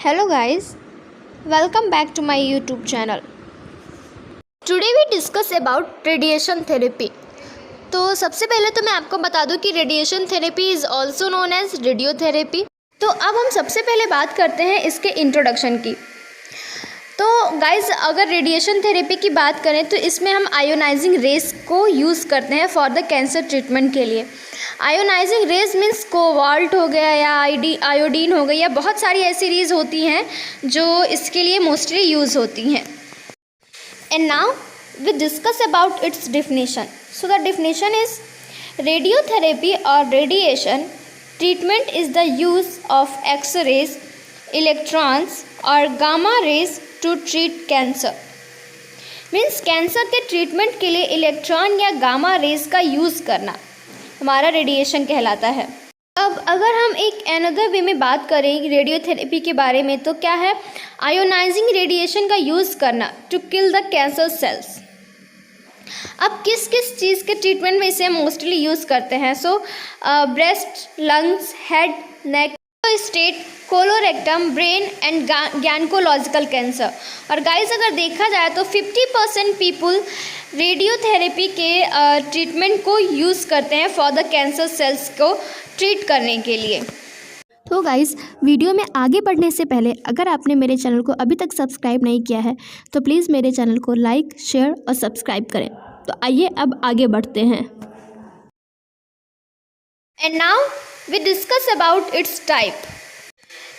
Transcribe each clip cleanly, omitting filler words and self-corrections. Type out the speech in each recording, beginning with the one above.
Hello guys, welcome back to my YouTube channel. Today we discuss about radiation therapy. तो सबसे पहले तो मैं आपको बता दूं कि radiation therapy is also known as radiotherapy. तो अब हम सबसे पहले बात करते हैं इसके इंट्रोडक्शन की। तो गाइज अगर रेडिएशन थेरेपी की बात करें तो इसमें हम आयोनाइजिंग रेस को यूज़ करते हैं फॉर द कैंसर ट्रीटमेंट के लिए। आयोनाइजिंग रेज मीन्स कोबाल्ट हो गया या आयोडीन हो गई या बहुत सारी ऐसी रेज होती हैं जो इसके लिए मोस्टली यूज़ होती हैं। And now we discuss about its definition. So the definition is radiotherapy or radiation treatment is the use of X-rays, electrons or gamma rays to treat cancer. Means cancer के treatment के लिए electron या gamma rays का use करना हमारा radiation कहलाता है। अब अगर हम एक अनदर वे में बात करें रेडियोथेरेपी के बारे में तो क्या है, आयोनाइजिंग रेडिएशन का यूज़ करना to kill the cancer cells. अब किस किस चीज़ के ट्रीटमेंट में इसे हम मोस्टली यूज़ करते हैं? So breast, lungs, head, neck, state, colorectum, brain and gynaecological cancer. और गाइस अगर देखा जाए तो 50% पीपल रेडियोथेरेपी के ट्रीटमेंट को यूज़ करते हैं फॉर द कैंसर सेल्स को ट्रीट करने के लिए। तो गाइस वीडियो में आगे बढ़ने से पहले अगर आपने मेरे चैनल को अभी तक सब्सक्राइब नहीं किया है तो प्लीज़ मेरे चैनल को लाइक, शेयर और सब्सक्राइब करें। तो आइए अब आगे बढ़ते हैं। And now we discuss about its type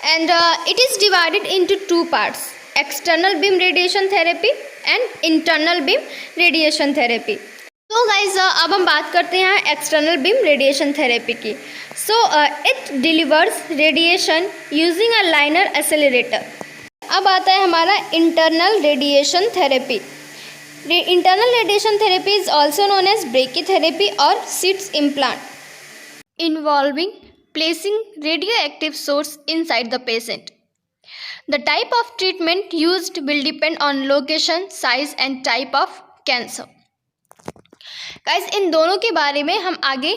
and it is divided into two parts, external beam radiation therapy and internal beam radiation therapy. तो गाइज अब हम बात करते हैं एक्सटर्नल बीम रेडिएशन थेरेपी की। So it delivers radiation using a linear accelerator. अब आता है हमारा internal radiation therapy. Internal radiation therapy is also known as brachytherapy और seeds implant involving placing radioactive source inside the patient. The type of treatment used will depend on location, size and type of cancer. Guys, इन दोनों के बारे में हम आगे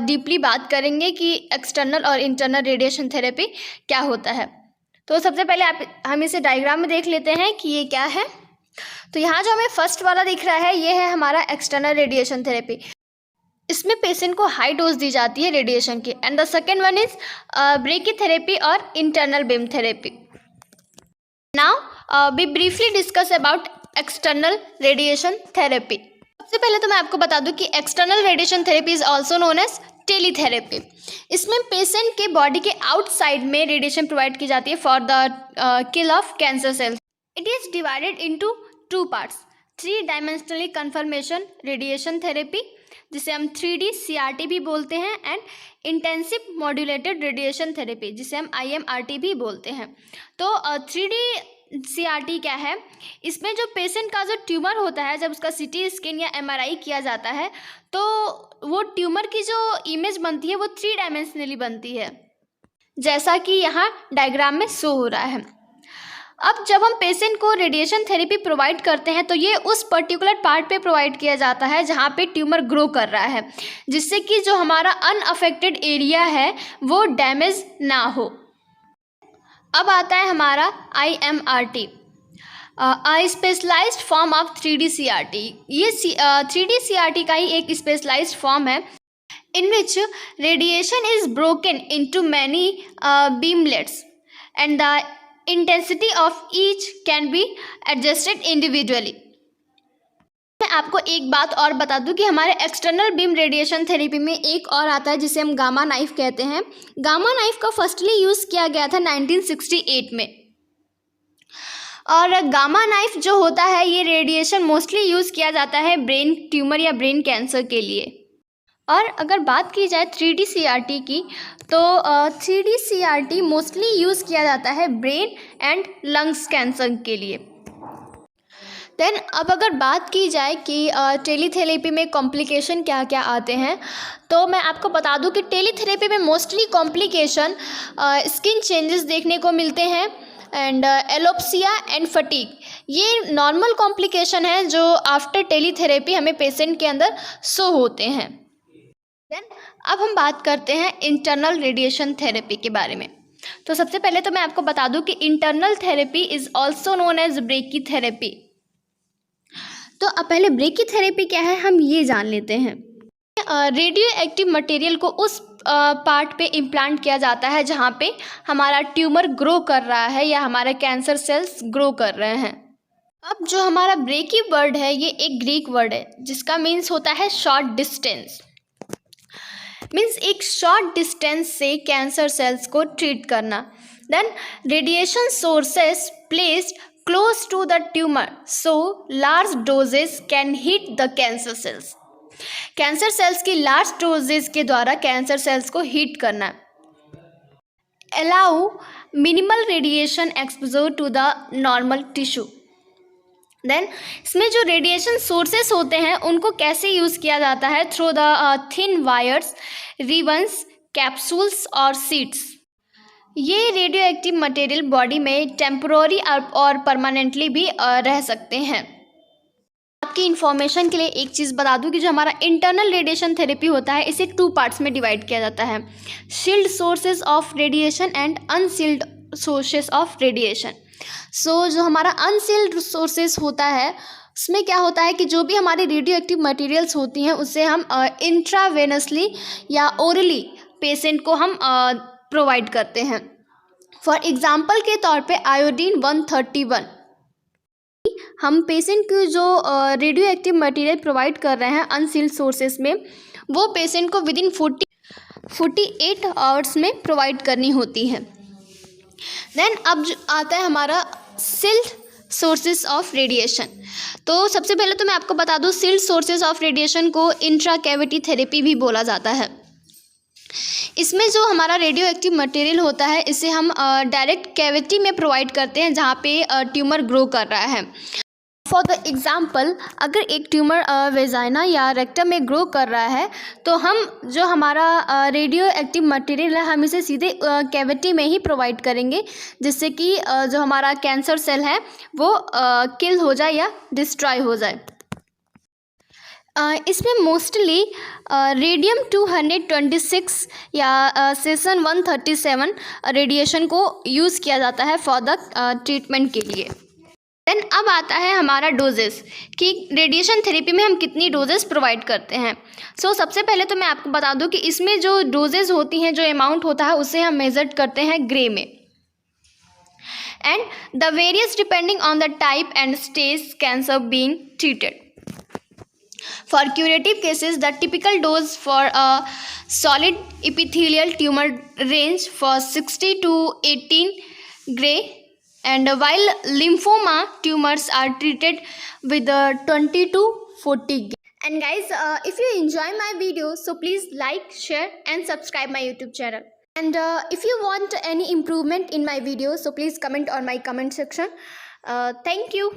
deeply बात करेंगे कि एक्सटर्नल और इंटरनल रेडिएशन थेरेपी क्या होता है। तो सबसे पहले हम इसे डायग्राम में देख लेते हैं कि ये क्या है। तो यहाँ जो हमें फर्स्ट वाला दिख रहा है ये है हमारा एक्सटर्नल रेडिएशन थेरेपी। इसमें पेशेंट को हाई डोज दी जाती है रेडिएशन की। And the second one is brachytherapy और internal beam therapy. Now we briefly discuss about external radiation therapy. सबसे पहले तो मैं आपको बता दूं कि external radiation therapy is also known as teletherapy. इसमें पेशेंट के बॉडी के आउटसाइड में रेडिएशन प्रोवाइड की जाती है for the kill of cancer cells. It is divided into two parts, 3 dimensionally confirmation radiation therapy जिसे हम 3D CRT भी बोलते हैं and intensive modulated radiation therapy जिसे हम IMRT भी बोलते हैं। तो 3D CRT क्या है, इसमें जो पेशेंट का जो ट्यूमर होता है जब उसका CT स्कैन या MRI किया जाता है तो वो ट्यूमर की जो इमेज बनती है वो 3 डायमेंशनली बनती है जैसा कि यहाँ डायग्राम में शो हो रहा है। अब जब हम पेशेंट को रेडिएशन थेरेपी प्रोवाइड करते हैं तो ये उस पर्टिकुलर पार्ट पे प्रोवाइड किया जाता है जहाँ पे ट्यूमर ग्रो कर रहा है जिससे कि जो हमारा अनअफेक्टेड एरिया है वो डैमेज ना हो। अब आता है हमारा IMRT, specialized form of 3D CRT। ये 3D CRT का ही एक स्पेशलाइज्ड फॉर्म है in which radiation is broken into many beamlets and the intensity of each can be adjusted individually. मैं आपको एक बात और बता दूं कि हमारे एक्सटर्नल बीम रेडिएशन थेरेपी में एक और आता है जिसे हम गामा नाइफ कहते हैं। गामा नाइफ का फर्स्टली यूज़ किया गया था 1968 में। और गामा नाइफ जो होता है ये रेडिएशन मोस्टली यूज़ किया जाता है ब्रेन ट्यूमर या ब्रेन कैंसर के लिए। और अगर बात की जाए 3D CRT की तो 3D CRT मोस्टली यूज़ किया जाता है ब्रेन एंड लंग्स कैंसर के लिए। देन अब अगर बात की जाए कि टेलीथेरेपी में कॉम्प्लिकेशन क्या क्या आते हैं तो मैं आपको बता दूं कि टेलीथेरेपी में मोस्टली कॉम्प्लिकेशन स्किन चेंजेस देखने को मिलते हैं एंड एलोप्सिया एंड फटीग। ये नॉर्मल कॉम्प्लिकेशन है जो आफ्टर टेलीथेरेपी हमें पेशेंट के अंदर शो होते हैं। देन अब हम बात करते हैं इंटरनल रेडिएशन थेरेपी के बारे में। तो सबसे पहले तो मैं आपको बता दूं कि internal therapy is also known as brachytherapy. तो अब पहले ब्रेकी थेरेपी क्या है हम ये जान लेते हैं। रेडियो एक्टिव मटेरियल को उस पार्ट पे इम्प्लांट किया जाता है जहाँ पे हमारा ट्यूमर ग्रो कर रहा है या हमारे कैंसर सेल्स ग्रो कर रहे हैं। अब जो हमारा ब्रेकी वर्ड है ये एक ग्रीक वर्ड है जिसका मीन्स होता है शॉर्ट डिस्टेंस। मीन्स एक शॉर्ट डिस्टेंस से कैंसर सेल्स को ट्रीट करना। Then radiation sources placed close to the tumour so large doses can hit the cancer cells. Cancer cells की लार्ज डोजेस के द्वारा कैंसर सेल्स को हिट करना। Allow minimal radiation exposure to the normal tissue. Then इसमें जो radiation sources होते हैं उनको कैसे यूज़ किया जाता है, through the thin wires, ribbons, capsules और सीड्स। ये रेडियो एक्टिव मटेरियल बॉडी में टेम्पोररी और परमानेंटली भी रह सकते हैं। आपकी इन्फॉर्मेशन के लिए एक चीज़ बता दूं कि जो हमारा इंटरनल रेडिएशन थेरेपी होता है इसे 2 पार्ट्स में डिवाइड किया जाता है, shield sources of radiation and unshield sources of radiation. So जो हमारा अनशील्ड सोर्सेज होता है उसमें क्या होता है कि जो भी हमारी रेडियो एक्टिव मटेरियल्स होती हैं उससे हम इंट्रावेनसली या ओरली पेशेंट को हम प्रोवाइड करते हैं। फॉर एग्जांपल के तौर पे आयोडीन 131 हम पेशेंट को जो रेडियो एक्टिव मटेरियल प्रोवाइड कर रहे हैं अनसील्ड सोर्सेस में, वो पेशेंट को विदिन 48 आवर्स में प्रोवाइड करनी होती है। देन अब आता है हमारा सील्ड सोर्सेज ऑफ रेडिएशन। तो सबसे पहले तो मैं आपको बता दूं सील्ड सोर्सेज ऑफ रेडिएशन को इंट्रा कैविटी थेरेपी भी बोला जाता है। इसमें जो हमारा रेडियो एक्टिव मटेरियल होता है इसे हम डायरेक्ट कैविटी में प्रोवाइड करते हैं जहाँ पे ट्यूमर ग्रो कर रहा है। फॉर द एग्ज़ाम्पल अगर एक ट्यूमर वेजाइना या रेक्टम में ग्रो कर रहा है तो हम जो हमारा रेडियो एक्टिव मटेरियल है हम इसे सीधे कैविटी में ही प्रोवाइड करेंगे, जिससे कि जो हमारा कैंसर सेल है वो किल हो जाए या डिस्ट्रॉय हो जाए। इसमें मोस्टली रेडियम 226 या सेशन 137 रेडिएशन को यूज़ किया जाता है फॉर द ट्रीटमेंट के लिए। देन अब आता है हमारा डोजेस कि रेडिएशन थेरेपी में हम कितनी डोजेस प्रोवाइड करते हैं। सो सबसे पहले तो मैं आपको बता दूं कि इसमें जो डोजेस होती हैं, जो अमाउंट होता है उसे हम मेजर करते हैं ग्रे में। And the various depending on the type and stage cancer being treated. For curative cases, the typical dose for a solid epithelial tumor range for 60 to 18 gray, and while lymphoma tumors are treated with 20 to 40 gray. And guys, if you enjoy my video, so please like, share and subscribe my YouTube channel. And if you want any improvement in my video, so please comment on my comment section. Thank you.